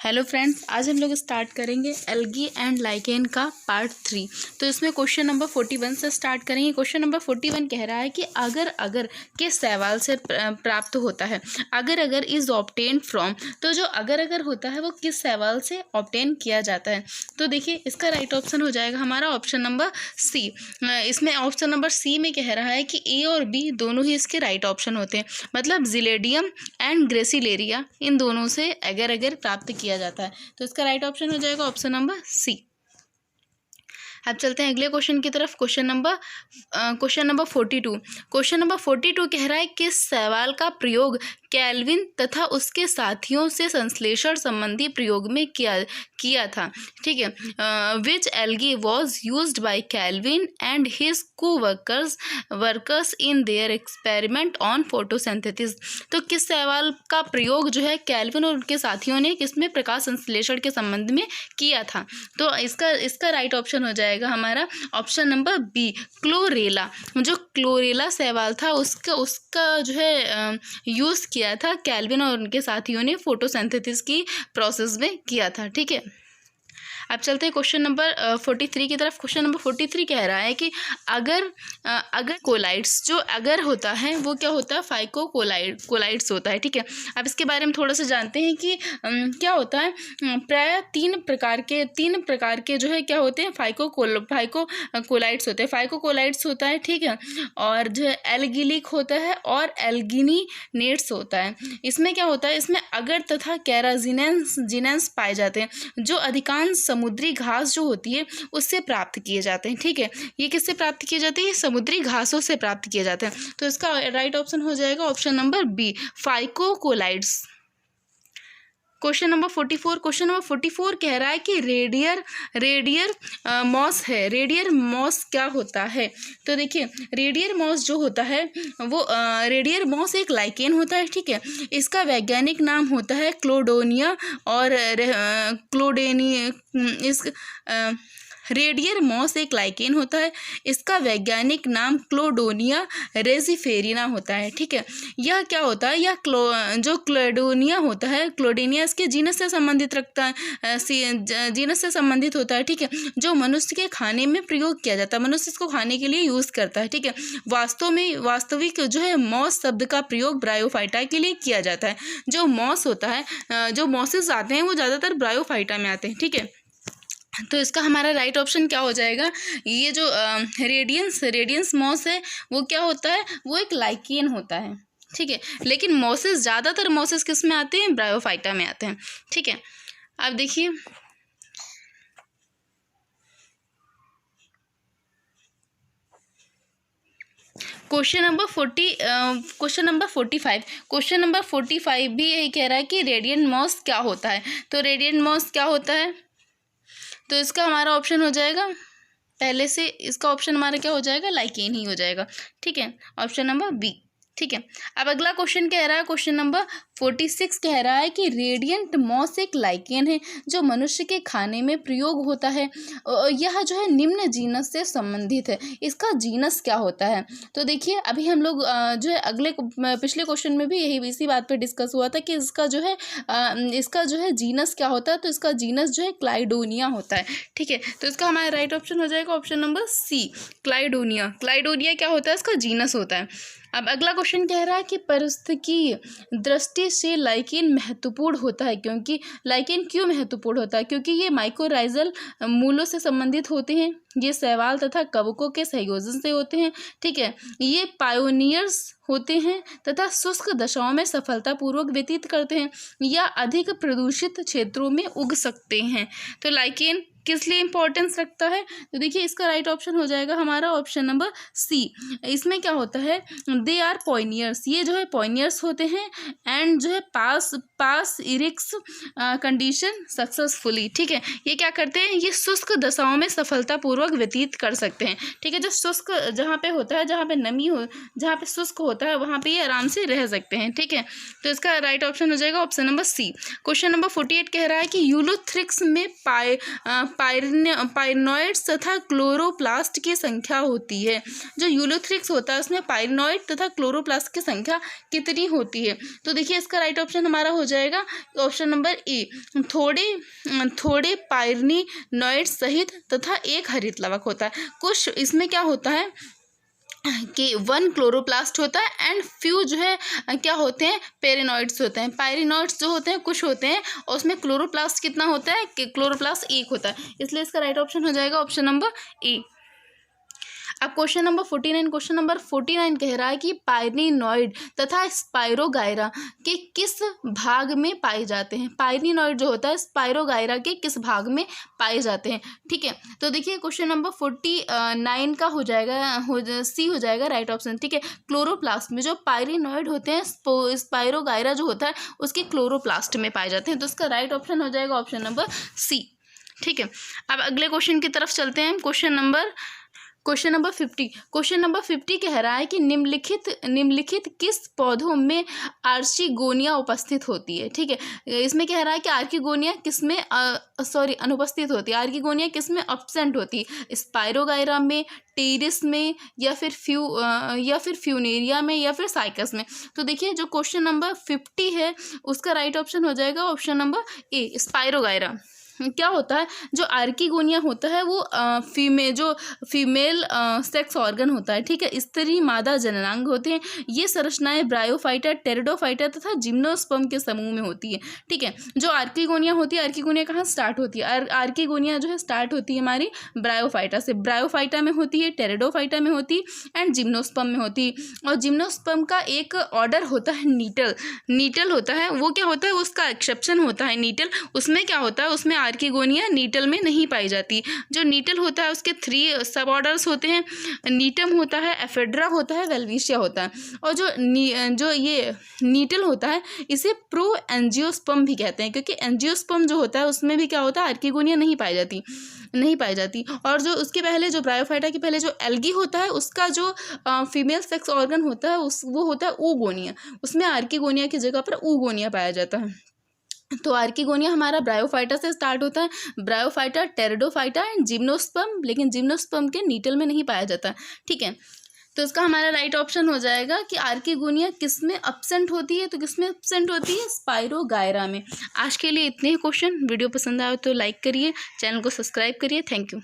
Hello friends, आज हम लोग स्टार्ट करेंगे एल्गी एंड लाइकेन का पार्ट 3। तो इसमें क्वेश्चन नंबर 41 से स्टार्ट करेंगे। क्वेश्चन नंबर 41 कह रहा है कि अगर अगर किस सवाल से प्राप्त होता है। अगर इज ऑब्टेन फ्रॉम, तो जो अगर होता है वो किस सवाल से ऑब्टेन किया जाता है। तो देखिए इसका राइट ऑप्शन हो जाएगा हमारा ऑप्शन नंबर सी। इसमें ऑप्शन नंबर सी में कह रहा है कि ए और बी दोनों ही इसके राइट ऑप्शन होते हैं। मतलब जिलेडियम एंड ग्रेसिलेरिया, इन दोनों से अगर प्राप्त किया जाता है। तो इसका राइट ऑप्शन हो जाएगा ऑप्शन नंबर सी। अब चलते हैं अगले क्वेश्चन की तरफ। Question number 42। क्वेश्चन नंबर 42 कह रहा है किस सवाल का प्रयोग केल्विन तथा उसके साथियों से संश्लेषण संबंधी प्रयोग में किया था। ठीक है, which algae was used by Calvin and his workers in their experiment on photosynthesis. तो किस सवाल का प्रयोग जो है केल्विन और उनके साथियों ने किसमें प्रकाश संश्लेषण के संबंध में किया था। तो इसका राइट ऑप्शन हो जाएगा हमारा ऑप्शन नंबर बी, क्लोरेला। जो क्लोरेला सवाल था उसका जो है यूज़ किया था केल्विन और उनके साथियों ने फोटोसिंथेसिस की प्रोसेस में किया था। ठीक है, अब चलते हैं क्वेश्चन नंबर 43 की तरफ। क्वेश्चन नंबर 43 कह रहा है कि अगर कोलाइड्स, जो अगर होता है वो क्या होता है, फाइको कोलाइड्स होता है। ठीक है, अब इसके बारे में थोड़ा सा जानते हैं कि क्या होता है। प्राय तीन प्रकार के जो है क्या होते हैं, फाइको कोलाइड्स होते हैं। फाइको कोलाइड्स होता है, ठीक है, और जो है एल्गिलिक होता है और एल्गिनीनेट्स होता है। इसमें क्या होता है, इसमें अगर तथा कैराजिनेंस पाए जाते हैं, जो अधिकांश समुद्री घास जो होती है उससे प्राप्त किए जाते हैं। ठीक है, ये किससे प्राप्त किए जाते हैं, समुद्री घासों से प्राप्त किए जाते हैं। तो इसका राइट ऑप्शन हो जाएगा option number B, phycocolloids. Question number 44। Question number 44 कह रहा है कि रेडियर मॉस है। रेडियर मॉस क्या होता है। तो देखिए रेडियर मॉस जो होता है वो रेडियर मॉस एक लाइकेन होता है। ठीक है, इसका वैज्ञानिक नाम होता है क्लोडोनिया और रेडियर मॉस एक लाइकेन होता है। इसका वैज्ञानिक नाम क्लोडोनिया रेजिफेरिना होता है। ठीक है, यह क्या होता है, यह जो क्लोडोनिया होता है, क्लोडोनिया इसके जीनस से संबंधित रखता है, जीनस से संबंधित होता है। ठीक है, जो मनुष्य के खाने में प्रयोग किया जाता है, मनुष्य इसको खाने के लिए यूज़ करता है। ठीक है, वास्तविक जो है मॉस शब्द का प्रयोग ब्रायोफाइटा के लिए किया जाता है। जो मॉस होता है, जो मॉसेस आते हैं वो ज़्यादातर ब्रायोफाइटा में आते हैं। ठीक है, तो इसका हमारा राइट ऑप्शन क्या हो जाएगा, ये जो रेडियंस मॉस है वो क्या होता है, वो एक लाइकेन होता है। ठीक है, लेकिन ज़्यादातर मॉसेस किस में आते हैं, ब्रायोफाइटा में आते हैं। ठीक है, अब देखिए क्वेश्चन नंबर 45। क्वेश्चन नंबर 45 भी यही कह रहा है कि रेडियंट मॉस क्या होता है। तो रेडियंट मॉस क्या होता है, तो इसका हमारा ऑप्शन हो जाएगा, पहले से इसका ऑप्शन हमारा क्या हो जाएगा, लाइकेन ही हो जाएगा। ठीक है, ऑप्शन नंबर बी। ठीक है, अब अगला क्वेश्चन कह रहा है, क्वेश्चन नंबर 46 कह रहा है कि रेडियंट मॉस एक लाइकेन है जो मनुष्य के खाने में प्रयोग होता है। यह जो है निम्न जीनस से संबंधित है। इसका जीनस क्या होता है। तो देखिए अभी हम लोग जो है पिछले क्वेश्चन में भी इसी बात पे डिस्कस हुआ था कि इसका जो है जीनस क्या होता है। तो इसका जीनस जो है क्लाइडोनिया होता है। ठीक है, तो इसका हमारा राइट ऑप्शन हो जाएगा ऑप्शन नंबर सी, क्लाइडोनिया। क्लाइडोनिया क्या होता है, इसका जीनस होता है। अब अगला क्वेश्चन कह रहा है कि पारिस्थितिकी दृष्टि से लाइकेन महत्वपूर्ण होता है। क्योंकि लाइकेन क्यों महत्वपूर्ण होता है, क्योंकि ये माइकोराइजल मूलों से संबंधित होते हैं, ये शैवाल तथा कवकों के संयोजन से होते हैं। ठीक है, ये पायोनियर्स होते हैं तथा शुष्क दशाओं में सफलतापूर्वक व्यतीत करते हैं या अधिक प्रदूषित क्षेत्रों में उग सकते हैं। तो लाइकेन किस लिए इंपॉर्टेंस रखता है, तो देखिए इसका राइट ऑप्शन हो जाएगा हमारा ऑप्शन नंबर सी। इसमें क्या होता है, दे आर पॉइनियर्स, ये जो है पॉइनियर्स होते हैं एंड जो है पास इरिक्स कंडीशन सक्सेसफुली। ठीक है, ये क्या करते हैं, ये शुष्क दशाओं में सफलतापूर्वक व्यतीत कर सकते हैं। ठीक है, जो शुष्क जहाँ पे होता है, जहाँ पे नमी हो, जहाँ पे शुष्क होता है वहाँ पे ये आराम से रह सकते हैं। ठीक है, तो इसका राइट ऑप्शन हो जाएगा option number C. Question number 48 कह रहा है कि यूलोथ्रिक्स में पाइरिनॉइड्स तथा क्लोरोप्लास्ट की संख्या होती है। जो यूलोथ्रिक्स होता है उसमें पाइरिनॉइड तथा क्लोरोप्लास्ट की संख्या कितनी होती है? तो देखिए इसका राइट ऑप्शन हमारा हो जाएगा ऑप्शन नंबर ए, थोड़े पाइरिनॉइड सहित तथा एक हरित लवक होता है। कुछ इसमें क्या होता है कि 1 क्लोरोप्लास्ट होता है एंड फ्यू जो है क्या होते हैं, पेरिनॉइड्स होते हैं। पाइरिनॉइड्स जो होते हैं कुछ होते हैं और उसमें क्लोरोप्लास्ट कितना होता है कि क्लोरोप्लास्ट 1 होता है, इसलिए इसका राइट ऑप्शन हो जाएगा ऑप्शन नंबर ए। अब क्वेश्चन नंबर 49 कह रहा है कि पाइरिनॉइड तथा स्पाइरोगायरा के किस भाग में पाए जाते हैं। पाइरिनॉइड जो होता है स्पाइरोगायरा के किस भाग में पाए जाते हैं। ठीक है, तो देखिए क्वेश्चन नंबर 49 का हो जाएगा सी हो जाएगा राइट ऑप्शन। ठीक है, क्लोरोप्लास्ट में जो पाइरिनॉइड होते हैं स्पाइरोगायरा जो होता है उसके क्लोरोप्लास्ट में पाए जाते हैं, तो इसका राइट ऑप्शन हो जाएगा ऑप्शन नंबर सी। ठीक है, अब अगले क्वेश्चन की तरफ चलते हैं। क्वेश्चन नंबर 50 कह रहा है कि निम्नलिखित किस पौधों में आर्चिगोनिया उपस्थित होती है। ठीक है, इसमें कह रहा है कि आर्किगोनिया किसमें अनुपस्थित होती है, आर्किगोनिया किसमें एब्सेंट होती है, स्पाइरोगायरा में, टेरिस में, या फिर फ्यूनेरिया में, या फिर साइकस में। तो देखिए जो क्वेश्चन नंबर 50 है उसका राइट ऑप्शन हो जाएगा ऑप्शन नंबर ए, स्पाइरोगायरा। क्या होता है, जो आर्किगोनिया होता है वो फीमेल सेक्स ऑर्गन होता है। ठीक है, स्त्री मादा जननांग होते हैं। ये संरचनाएं ब्रायोफाइटा, टेरिडोफाइटा तथा जिम्नोस्पर्म के समूह में होती है। ठीक है, जो आर्किगोनिया होती है, आर्किगोनिया कहाँ स्टार्ट होती है, आर्किगोनिया जो है स्टार्ट होती है हमारी ब्रायोफाइटा से। ब्रायोफाइटा में होती है, टेरिडोफाइटा में होती है एंड जिम्नोस्पर्म में होती है। और जिम्नोस्पर्म का एक ऑर्डर होता है नीटल होता है। वो क्या होता है, उसका एक्सेप्शन होता है नीटल। उसमें क्या होता है, उसमें आर्किगोनिया नीटल में नहीं पाई जाती। जो नीटल होता है उसके 3 सब ऑर्डर्स होते हैं, नीटम होता है, एफेड्रा होता है, वेल्विशिया होता है। और जो ये नीटल होता है इसे प्रो एंजियोस्पर्म भी कहते हैं, क्योंकि एंजियोस्पर्म जो होता है उसमें भी क्या होता है, आर्किगोनिया नहीं पाई जाती। और जो उसके पहले जो ब्रायोफाइटा के पहले जो एल्गी होता है उसका जो फीमेल सेक्स ऑर्गन होता है वो होता है oogonia। उसमें आर्किगोनिया की जगह पर oogonia पाया जाता है। तो आर्किगोनिया हमारा ब्रायोफाइटा से स्टार्ट होता है, ब्रायोफाइटा, टेरिडोफाइटा एंड जिम्नोस्पर्म, लेकिन जिम्नोस्पर्म के नीटल में नहीं पाया जाता। ठीक है, तो इसका हमारा राइट ऑप्शन हो जाएगा कि आर्किगोनिया किस में एब्सेंट होती है, तो किस में एब्सेंट होती है, स्पाइरोगायरा में। आज के लिए इतने ही क्वेश्चन। वीडियो पसंद आए तो लाइक करिए, चैनल को सब्सक्राइब करिए। Thank you.